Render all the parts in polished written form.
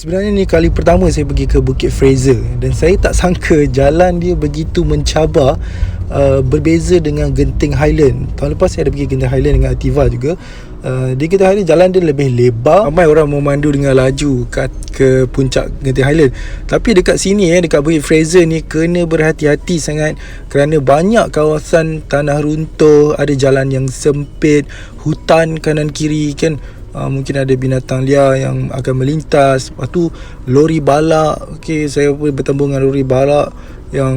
Sebenarnya ni kali pertama saya pergi ke Bukit Fraser dan saya tak sangka jalan dia begitu mencabar, berbeza dengan Genting Highland. Tahun lepas saya ada pergi Genting Highland dengan Ativa juga. Di Genting Highland jalan dia lebih lebar, ramai orang memandu dengan laju ke puncak Genting Highland. Tapi dekat sini dekat Bukit Fraser ni kena berhati-hati sangat kerana banyak kawasan tanah runtuh, ada jalan yang sempit, hutan kanan kiri kan. Mungkin ada binatang liar yang akan melintas. Lepas tu lori balak. Saya pun bertembung dengan lori balak yang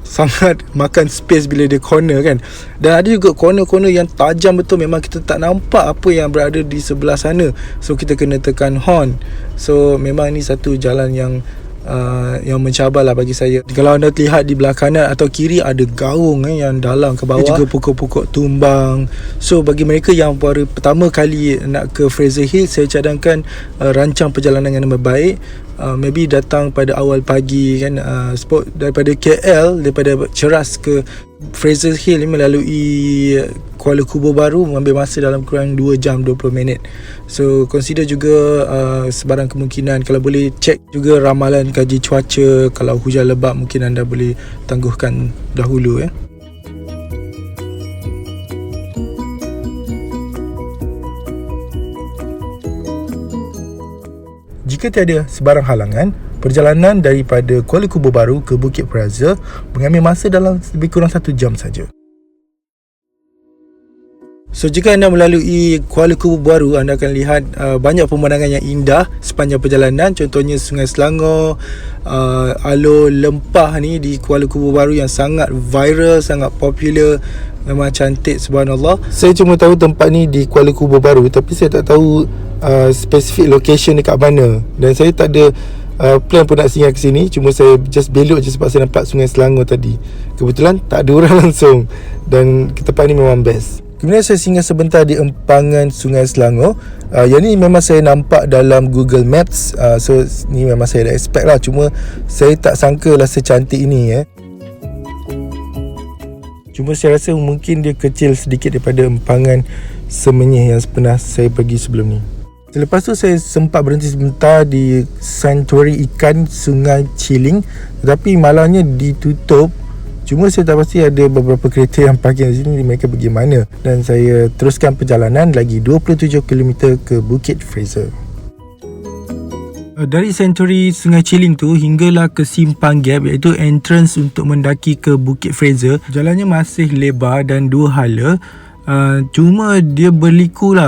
sangat makan space bila dia corner kan. Dan ada juga corner-corner yang tajam betul, memang kita tak nampak apa yang berada di sebelah sana. So kita kena tekan horn. So memang ni satu jalan yang mencabar lah bagi saya. Kalau anda lihat di belah kanan atau kiri ada gaung yang dalam ke bawah, juga pokok-pokok tumbang. So bagi mereka yang baru pertama kali nak ke Fraser Hill, saya cadangkan rancang perjalanan yang baik. Maybe datang pada awal pagi kan, daripada KL, daripada Ceras ke Fraser Hill melalui Kuala Kubur Baru mengambil masa dalam kurang 2 jam 20 minit. So consider juga sebarang kemungkinan. Kalau boleh cek juga ramalan kaji cuaca. Kalau hujan lebat mungkin anda boleh tangguhkan dahulu ya. Jika tiada sebarang halangan, perjalanan daripada Kuala Kubur Baru ke Bukit Fraser mengambil masa dalam lebih kurang 1 jam saja. So jika anda melalui Kuala Kubur Baru, anda akan lihat banyak pemandangan yang indah sepanjang perjalanan. Contohnya Sungai Selangor, alur lempah ni di Kuala Kubur Baru yang sangat viral, sangat popular. Memang cantik, subhanallah. Saya cuma tahu tempat ni di Kuala Kubur Baru, tapi saya tak tahu spesifik location dekat mana. Dan saya tak ada plan pun nak singgah ke sini. Cuma saya just belok je sebab saya nampak Sungai Selangor tadi. Kebetulan tak ada orang langsung, dan tempat ni memang best. Kemudian saya singgah sebentar di empangan Sungai Selangor. Yang ni memang saya nampak dalam Google Maps. So ni memang saya dah expect lah. Cuma saya tak sangka lah secantik ini Cuma saya rasa mungkin dia kecil sedikit daripada empangan Semenyih yang pernah saya pergi sebelum ni. Selepas tu saya sempat berhenti sebentar di Sanctuary Ikan Sungai Ciling, tetapi malangnya ditutup. Cuma saya tak pasti ada beberapa kereta yang parking di sini, mereka pergi mana. Dan saya teruskan perjalanan lagi 27 km ke Bukit Fraser. Dari Sanctuary Sungai Ciling tu hinggalah ke Simpang Gap, iaitu entrance untuk mendaki ke Bukit Fraser. Jalannya masih lebar dan 2 hala. Cuma dia berliku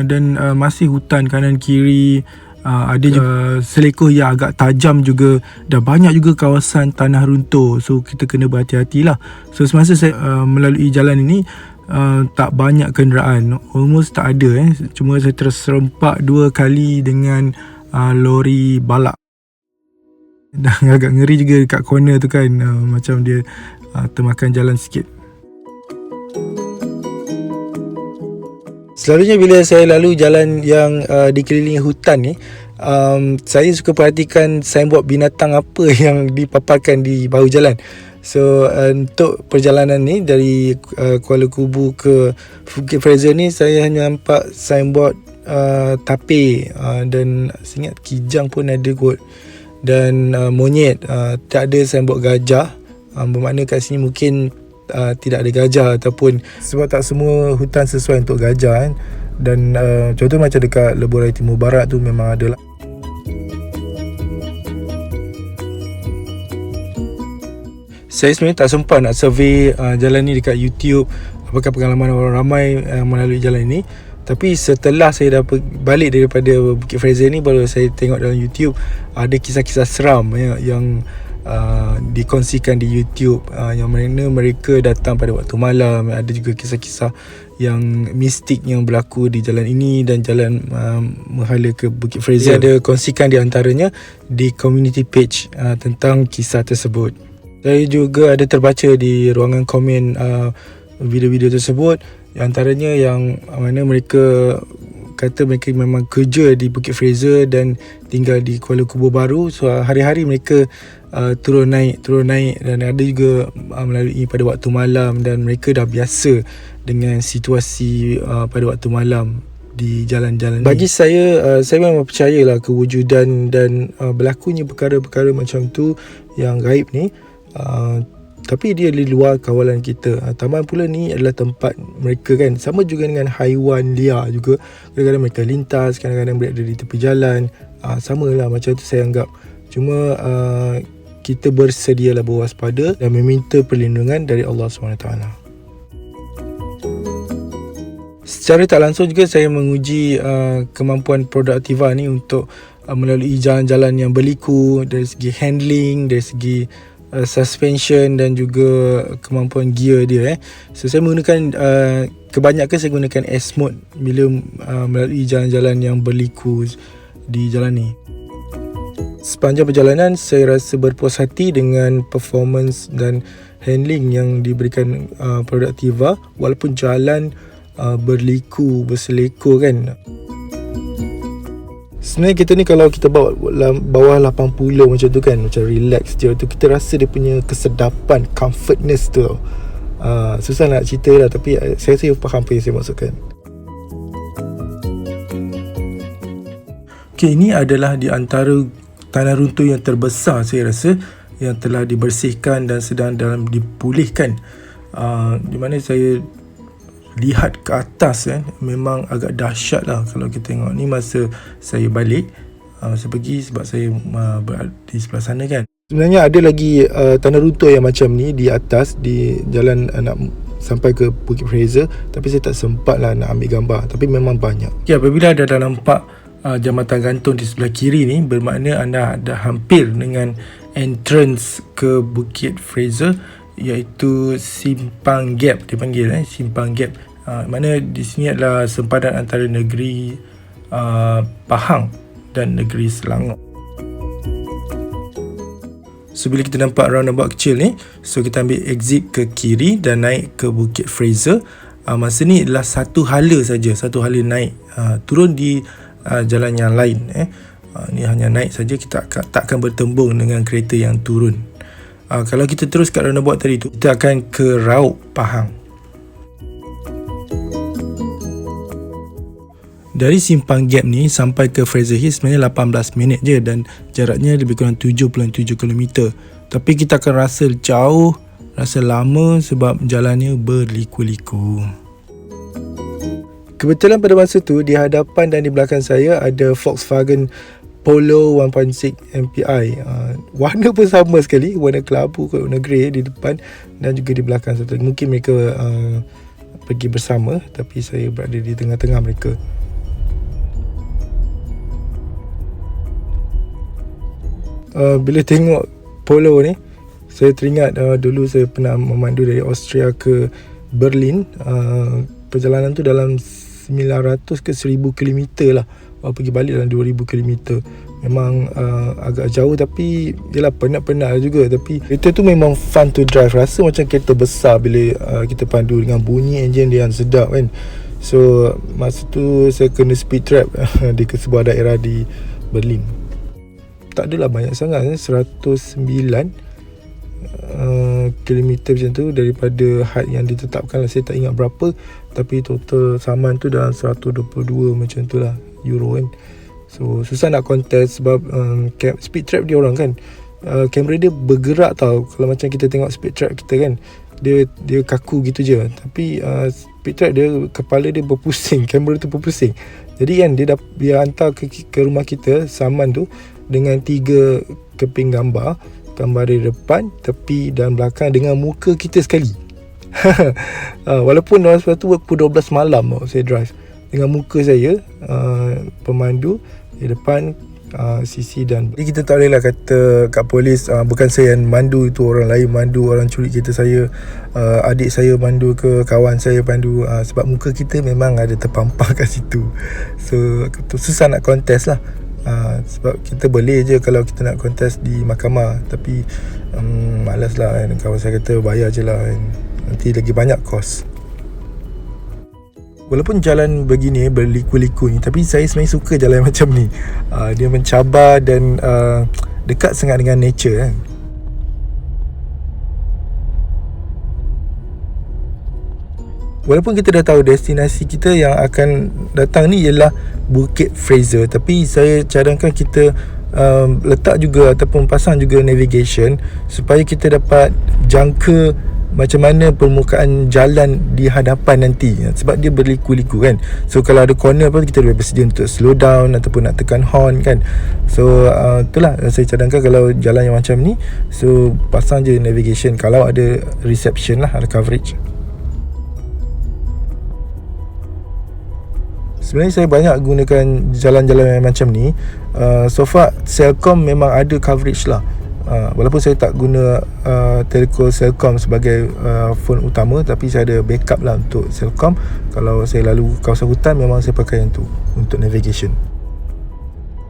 dan masih hutan kanan kiri. Ada juga selekoh yang agak tajam juga, dan banyak juga kawasan tanah runtuh. So kita kena berhati-hati lah. So semasa saya melalui jalan ini, tak banyak kenderaan, almost tak ada Cuma saya terserempak 2 kali dengan lori balak. Dan agak ngeri juga dekat corner tu kan, macam dia termakan jalan sikit. Selalunya bila saya lalu jalan yang dikelilingi hutan ni, saya suka perhatikan signboard binatang apa yang dipaparkan di bahu jalan. So untuk perjalanan ni dari Kuala Kubur ke Bukit Fraser ni, saya hanya nampak signboard tapir, dan saya ingat kijang pun ada kot, dan monyet. Tak ada signboard gajah. Bermakna kat sini mungkin tidak ada gajah, ataupun sebab tak semua hutan sesuai untuk gajah Dan contoh macam dekat Lebuh Raya Timur Barat tu memang ada lah. Saya sebenarnya tak sempat nak survey jalan ni dekat YouTube, apakah pengalaman orang ramai melalui jalan ini. Tapi setelah saya dah balik daripada Bukit Fraser ni, baru saya tengok dalam YouTube ada kisah-kisah seram yang dikongsikan di YouTube, yang mana mereka datang pada waktu malam. Ada juga kisah-kisah yang mistik yang berlaku di jalan ini dan jalan menghala ke Bukit Fraser. Saya ada kongsikan di antaranya di community page tentang kisah tersebut. Saya juga ada terbaca di ruangan komen video-video tersebut, antaranya yang mana mereka kata mereka memang kerja di Bukit Fraser dan tinggal di Kuala Kubur Baru. So hari-hari mereka turun naik, dan ada juga melalui pada waktu malam, dan mereka dah biasa dengan situasi pada waktu malam di jalan-jalan bagi saya memang percayalah kewujudan dan berlakunya perkara-perkara macam tu yang gaib ni, tapi dia di luar kawalan kita. Taman pula ni adalah tempat mereka kan, sama juga dengan haiwan liar juga. Kadang-kadang mereka lintas, kadang-kadang berada di tepi jalan, sama lah macam tu saya anggap. Cuma kita bersedialah berwaspada dan meminta perlindungan dari Allah SWT. Secara tak langsung juga saya menguji kemampuan produk Ativa ni untuk melalui jalan-jalan yang berliku, dari segi handling, dari segi suspension dan juga kemampuan gear dia. So saya menggunakan kebanyakan saya gunakan S mode bila melalui jalan-jalan yang berliku di jalan ni. Sepanjang perjalanan saya rasa berpuas hati dengan performance dan handling yang diberikan produk Ativa, walaupun jalan berliku, berseleko kan. Sebenarnya kita ni kalau kita bawa bawah 80 macam tu kan, macam relax je tu, kita rasa dia punya kesedapan, comfortness tu. Susah nak cerita lah, tapi saya rasa faham apa yang saya maksudkan. Okay, ini adalah di antara tanah runtuh yang terbesar saya rasa yang telah dibersihkan dan sedang dalam dipulihkan. Di mana saya lihat ke atas kan, memang agak dahsyat lah kalau kita tengok. Ni masa saya balik, masa pergi, sebab saya berada di sebelah sana kan. Sebenarnya ada lagi tanah runtuh yang macam ni di atas, di jalan nak sampai ke Bukit Fraser, tapi saya tak sempat lah nak ambil gambar, tapi memang banyak. Okay, apabila anda dah nampak jambatan gantung di sebelah kiri ni, bermakna anda dah hampir dengan entrance ke Bukit Fraser, iaitu Simpang Gap dipanggil, Simpang Gap. Mana di sini adalah sempadan antara negeri Pahang dan negeri Selangor. So bila kita nampak roundabout kecil ni, so kita ambil exit ke kiri dan naik ke Bukit Fraser. Masa ni adalah satu hala saja, satu hala naik, turun di jalan yang lain. Ni hanya naik saja, kita takkan bertembung dengan kereta yang turun. Kalau kita terus kat roundabout tadi tu, kita akan ke Raub Pahang. Dari Simpang Gap ni sampai ke Fraser Hill sebenarnya 18 minit je dan jaraknya lebih kurang 7.7 km. Tapi kita akan rasa jauh, rasa lama sebab jalannya berliku-liku. Kebetulan pada masa tu di hadapan dan di belakang saya ada Volkswagen Polo 1.6 MPI. Warna pun sama sekali, warna kelabu ke warna grey di depan dan juga di belakang satu. Mungkin mereka pergi bersama, tapi saya berada di tengah-tengah mereka. Bila tengok Polo ni, saya teringat dulu saya pernah memandu dari Austria ke Berlin. Perjalanan tu dalam 900 ke 1000 km lah. Pergi balik dalam 2000 km. Memang agak jauh, tapi yelah penat-penat juga. Tapi kereta tu memang fun to drive. Rasa macam kereta besar bila kita pandu dengan bunyi enjin dia yang sedap kan. So masa tu saya kena speed trap di sebuah daerah di Berlin. Tak adalah banyak sangat, 109 kilometer macam tu daripada had yang ditetapkan lah. Saya tak ingat berapa, tapi total saman tu dalam 122 macam tu lah euro kan. So susah nak contest sebab speed trap dia orang kan, kamera dia bergerak tau. Kalau macam kita tengok speed trap kita kan, dia kaku gitu je. Tapi speed trap dia, kepala dia berpusing, kamera tu berpusing. Jadi kan dia hantar ke rumah kita saman tu dengan 3 keping gambar dari depan, tepi dan belakang dengan muka kita sekali. Walaupun waktu tu pukul 12 malam saya drive dengan muka saya, pemandu di depan, CC dan jadi kita tak boleh lah kata kat polis bukan saya yang mandu, itu orang lain mandu, orang curi kereta saya, adik saya mandu ke, kawan saya mandu, sebab muka kita memang ada terpampang kat situ. So susah nak contest lah. Sebab kita boleh je kalau kita nak kontes di mahkamah, tapi malas lah kan. Kawan saya kata bayar je lah kan, nanti lagi banyak kos. Walaupun jalan begini berliku-liku ni, tapi saya sebenarnya suka jalan macam ni. Dia mencabar dan dekat sangat dengan nature kan. Walaupun kita dah tahu destinasi kita yang akan datang ni ialah Bukit Fraser, tapi saya cadangkan kita letak juga ataupun pasang juga navigation supaya kita dapat jangka macam mana permukaan jalan di hadapan nanti, sebab dia berliku-liku kan. So kalau ada corner pun kita boleh bersedia untuk slow down ataupun nak tekan horn kan. So itulah saya cadangkan kalau jalan yang macam ni, so pasang je navigation kalau ada reception lah, ada coverage. Sebenarnya saya banyak gunakan jalan-jalan yang macam ni. So far Celcom memang ada coverage lah. Walaupun saya tak guna telco Celcom sebagai phone utama, tapi saya ada backup lah untuk Celcom. Kalau saya lalu kawasan hutan, memang saya pakai yang tu untuk navigation.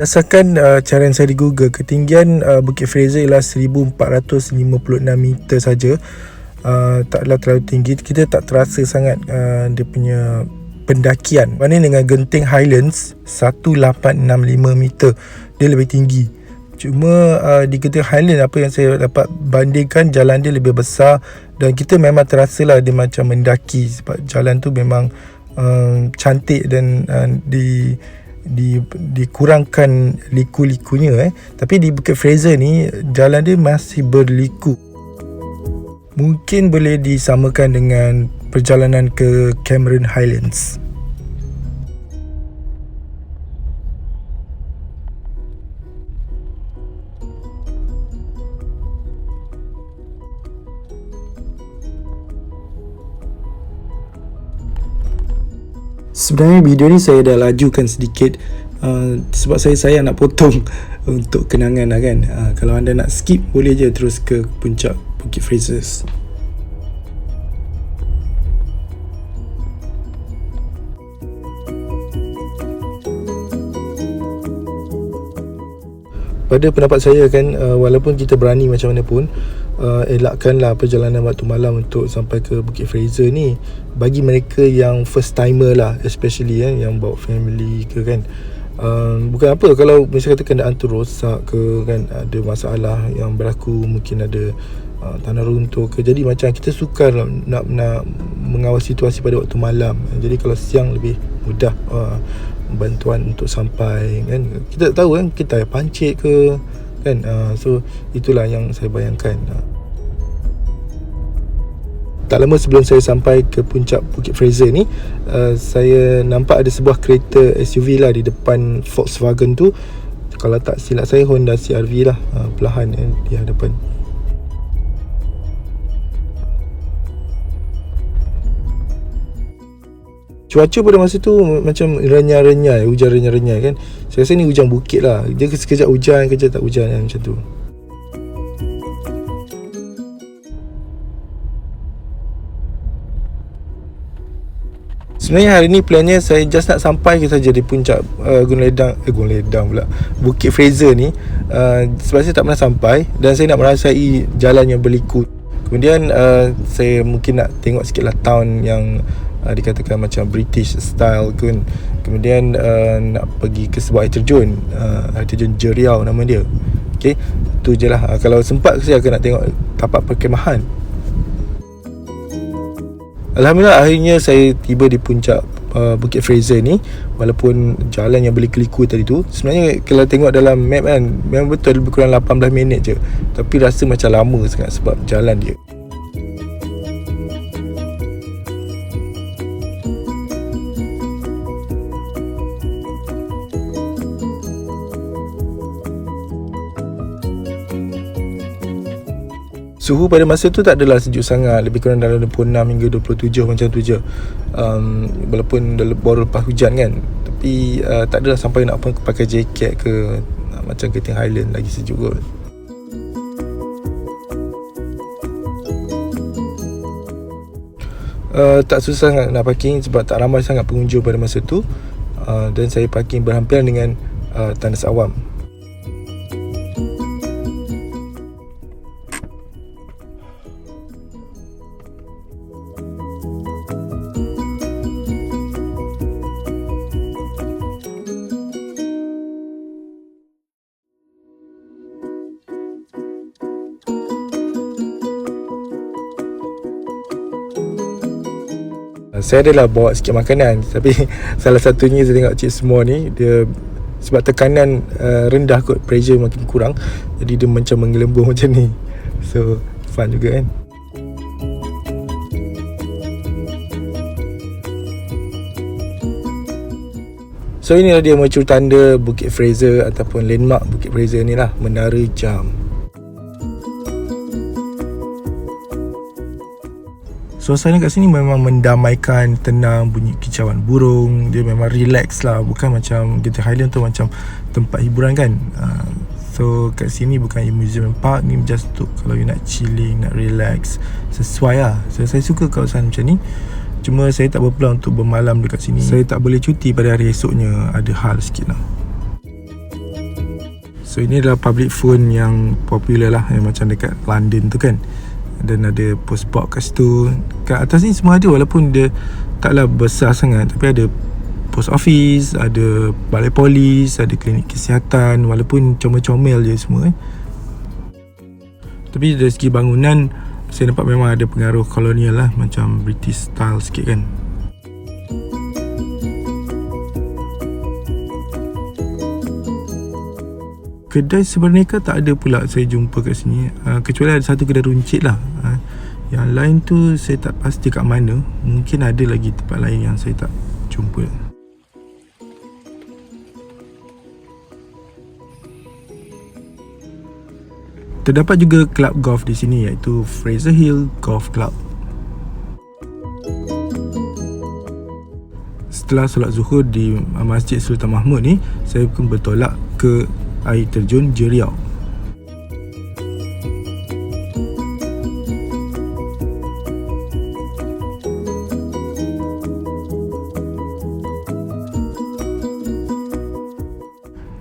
Berdasarkan cara yang saya di Google, ketinggian Bukit Fraser ialah 1456 meter saja. Taklah terlalu tinggi. Kita tak terasa sangat dia punya pendakian. Banding dengan Genting Highlands 1865 meter, dia lebih tinggi. Cuma di Genting Highlands, apa yang saya dapat bandingkan, jalan dia lebih besar dan kita memang terasa lah dia macam mendaki, sebab jalan tu memang cantik dan dikurangkan liku-likunya. Tapi di Bukit Fraser ni jalan dia masih berliku. Mungkin boleh disamakan dengan perjalanan ke Cameron Highlands. Sebenarnya video ni saya dah lajukan sedikit sebab saya sayang nak potong untuk kenangan lah kan. Kalau anda nak skip, boleh je terus ke puncak Bukit Fraser. Pada pendapat saya kan, walaupun kita berani macam mana pun, elakkanlah perjalanan waktu malam untuk sampai ke Bukit Fraser ni. Bagi mereka yang first timer lah, especially yang bawa family ke kan, bukan apa kalau misalnya kata kenderaan tu rosak ke kan, ada masalah yang berlaku, mungkin ada tanah runtuh ke, jadi macam kita sukar nak mengawal situasi pada waktu malam. Jadi kalau siang lebih mudah bantuan untuk sampai kan. Kita tak tahu kan, kita pancit ke kan. So itulah yang saya bayangkan. Tak lama sebelum saya sampai ke puncak Bukit Fraser ni, saya nampak ada sebuah kereta SUV lah di depan Volkswagen tu. Kalau tak silap saya, Honda CR-V lah, perlahan di hadapan. Cuaca pada masa tu macam renyai-renyai, hujan renyai-renyai kan. Saya rasa ni hujan bukit lah. Dia sekejap hujan, sekejap tak hujan kan, macam tu. Sebenarnya hari ni plannya saya just nak sampai ke saja di puncak Gunung Ledang pula, Bukit Fraser ni, sebab saya tak pernah sampai dan saya nak merasai jalan yang berliku. Kemudian saya mungkin nak tengok sikit lah town yang dikatakan macam British style kan. Kemudian nak pergi ke sebuah air terjun Jeriau nama dia. Okay, tu je lah. Kalau sempat saya akan nak tengok tapak perkemahan. Alhamdulillah akhirnya saya tiba di puncak Bukit Fraser ni. Walaupun jalan yang berliku-liku tadi tu, sebenarnya kalau tengok dalam map kan, memang betul lebih kurang 18 minit je, tapi rasa macam lama sangat sebab jalan dia. Suhu pada masa tu tak adalah sejuk sangat, lebih kurang dalam 26 hingga 27 macam tu je. Walaupun baru lepas hujan kan, tapi tak adalah sampai nak pakai jaket ke, macam Genting Highland lagi sejuk kot. Tak susah sangat nak parking sebab tak ramai sangat pengunjung pada masa tu, dan saya parking berhampiran dengan tandas awam. Saya adalah bawa sikit makanan, tapi salah satunya saya tengok cik semua ni, dia sebab tekanan rendah kot, pressure makin kurang, jadi dia macam menggelembung macam ni. So fun juga kan. So inilah dia mercu tanda Bukit Fraser ataupun landmark Bukit Fraser ni lah, Menara Jam. Suasana kat sini memang mendamaikan, tenang, bunyi kicauan burung. Dia memang relax lah, bukan macam Genting Highland tu macam tempat hiburan kan. So kat sini bukan amusement park, ni just untuk kalau you nak chilling, nak relax, sesuai lah. So saya suka kawasan macam ni. Cuma saya tak berpeluang untuk bermalam dekat sini. Saya tak boleh cuti pada hari esoknya, ada hal sikit lah. So ini adalah public phone yang popular lah, yang macam dekat London tu kan. Dan ada post box kat situ. Kat atas ni semua ada, walaupun dia taklah besar sangat, tapi ada post office, ada balai polis, ada klinik kesihatan, walaupun comel-comel je semua Tapi dari segi bangunan, saya nampak memang ada pengaruh kolonial lah, macam British style sikit kan. Kedai Seberneka tak ada pula saya jumpa kat sini, kecuali ada satu kedai runcit lah. Yang lain tu saya tak pasti kat mana. Mungkin ada lagi tempat lain yang saya tak jumpa. Terdapat juga kelab golf di sini, iaitu Fraser Hill Golf Club. Setelah solat zuhur di Masjid Sultan Mahmud ni, saya pun bertolak ke air terjun Jeriau.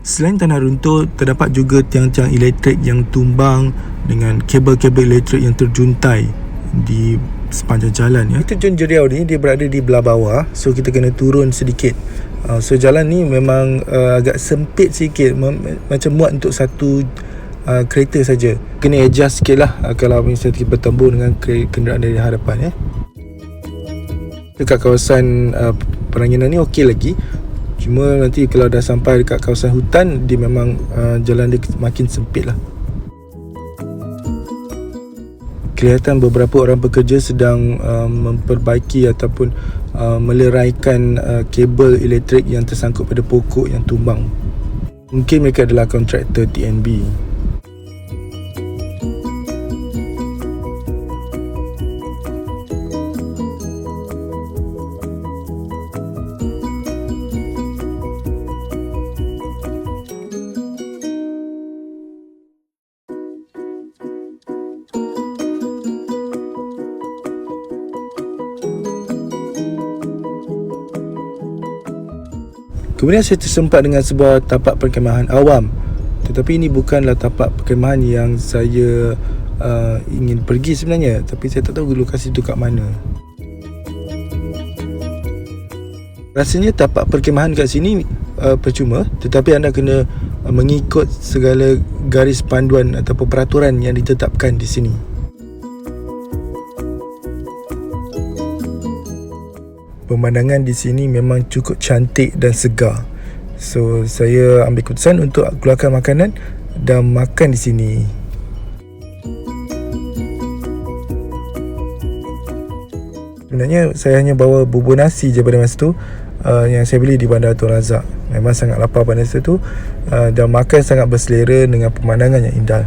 Selain tanah runtuh, terdapat juga tiang-tiang elektrik yang tumbang dengan kabel-kabel elektrik yang terjuntai di sepanjang jalan ya. Terjun Jeriau ni dia berada di belah bawah, so kita kena turun sedikit. So jalan ni memang agak sempit sikit, macam muat untuk satu kereta saja. Kena adjust sikit lah kalau misalnya kita bertembur dengan kenderaan dari hadapan ya. Dekat kawasan Peranginan ni okey lagi. Cuma nanti kalau dah sampai dekat kawasan hutan, dia memang jalan dia makin sempit lah. Kelihatan beberapa orang pekerja sedang memperbaiki ataupun meleraikan kabel elektrik yang tersangkut pada pokok yang tumbang. Mungkin mereka adalah kontraktor TNB. Kemudian saya tersempat dengan sebuah tapak perkemahan awam. Tetapi ini bukanlah tapak perkemahan yang saya ingin pergi sebenarnya. Tapi saya tak tahu lokasi itu kat mana. Rasanya tapak perkemahan kat sini percuma. Tetapi anda kena mengikut segala garis panduan ataupun peraturan yang ditetapkan di sini. Pemandangan di sini memang cukup cantik dan segar. So saya ambil keputusan untuk keluarkan makanan dan makan di sini. Sebenarnya saya hanya bawa bubur nasi je pada masa tu, yang saya beli di Bandar Tun Razak. Memang sangat lapar pada masa tu, dan makan sangat berselera dengan pemandangan yang indah.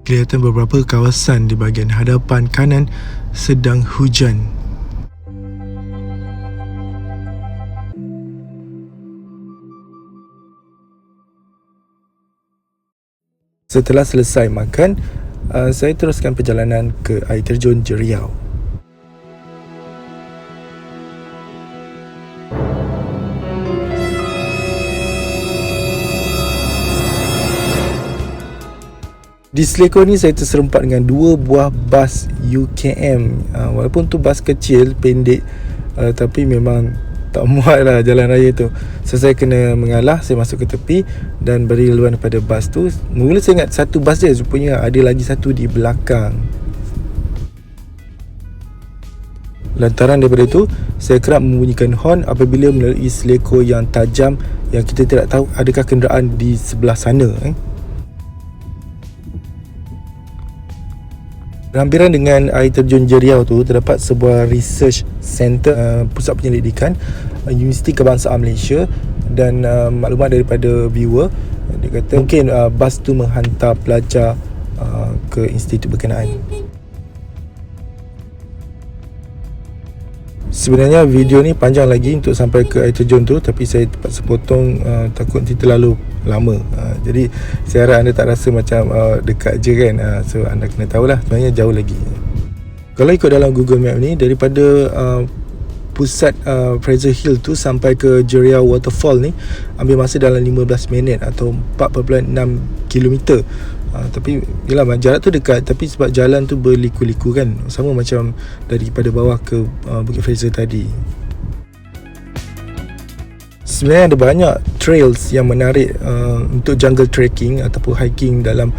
Kelihatan beberapa kawasan di bahagian hadapan kanan sedang hujan. Setelah selesai makan, saya teruskan perjalanan ke air terjun Jeriau. Di Selekor ni saya terserempat dengan 2 buah bas UKM. Walaupun tu bas kecil, pendek, tapi memang tak muat lah jalan raya tu. So saya kena mengalah, saya masuk ke tepi dan beri laluan kepada bas tu. Mula saya ingat satu bas je, rupanya ada lagi satu di belakang. Lantaran daripada itu, saya kerap membunyikan horn apabila melalui Selekor yang tajam, yang kita tidak tahu adakah kenderaan di sebelah sana. Berhampiran dengan air terjun Jeriau tu terdapat sebuah research center, pusat penyelidikan Universiti Kebangsaan Malaysia. Dan maklumat daripada viewer, dia kata mungkin bas tu menghantar pelajar ke institut berkenaan. Sebenarnya video ni panjang lagi untuk sampai ke air terjun tu, tapi saya terpaksa potong, takut nanti terlalu lama. Jadi saya harap anda tak rasa macam dekat je kan. So anda kena tahulah sebenarnya jauh lagi. Kalau ikut dalam Google Map ni, daripada pusat Fraser Hill tu sampai ke Jeriau Waterfall ni ambil masa dalam 15 minit atau 4.6 km. Tapi yelah, jarak tu dekat, tapi sebab jalan tu berliku-liku kan, sama macam daripada bawah ke Bukit Fraser tadi. Sebenarnya ada banyak trails yang menarik untuk jungle trekking ataupun hiking dalam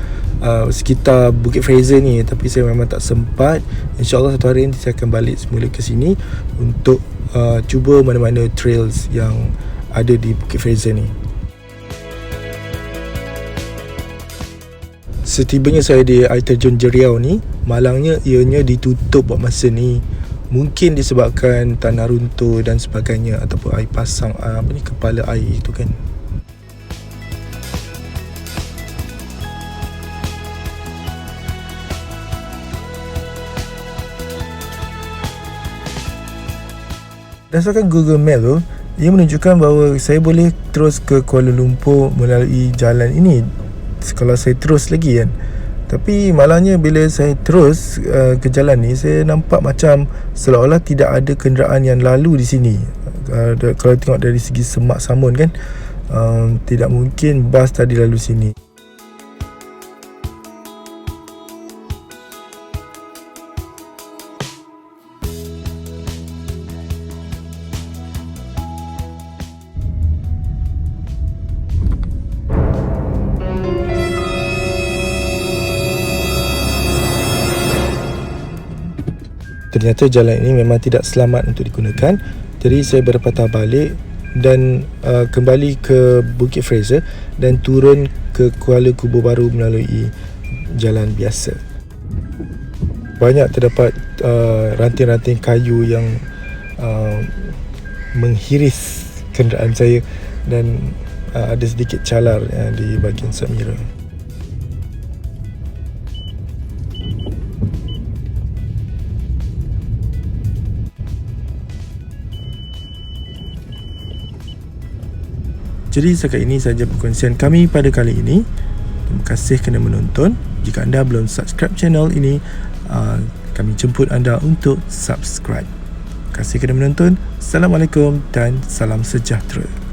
sekitar Bukit Fraser ni, tapi saya memang tak sempat. InsyaAllah satu hari nanti saya akan balik semula ke sini untuk cuba mana-mana trails yang ada di Bukit Fraser ni. Setibanya saya di air terjun Jeriau ni, malangnya ianya ditutup buat masa ni. Mungkin disebabkan tanah runtuh dan sebagainya, ataupun air pasang kepala air tu kan. Berdasarkan Google Map tu, ia menunjukkan bahawa saya boleh terus ke Kuala Lumpur melalui jalan ini kalau saya terus lagi kan. Tapi malangnya bila saya terus ke jalan ni, saya nampak macam seolah-olah tidak ada kenderaan yang lalu di sini. Kalau tengok dari segi semak samun kan, tidak mungkin bas tadi lalu sini. Ternyata jalan ini memang tidak selamat untuk digunakan. Jadi saya berpatah balik dan kembali ke Bukit Fraser dan turun ke Kuala Kubur Baru melalui jalan biasa. Banyak terdapat ranting-ranting kayu yang menghiris kenderaan saya dan ada sedikit calar di bahagian side mirror. Jadi setakat ini sahaja perkongsian kami pada kali ini. Terima kasih kerana menonton. Jika anda belum subscribe channel ini, kami jemput anda untuk subscribe. Terima kasih kerana menonton. Assalamualaikum dan salam sejahtera.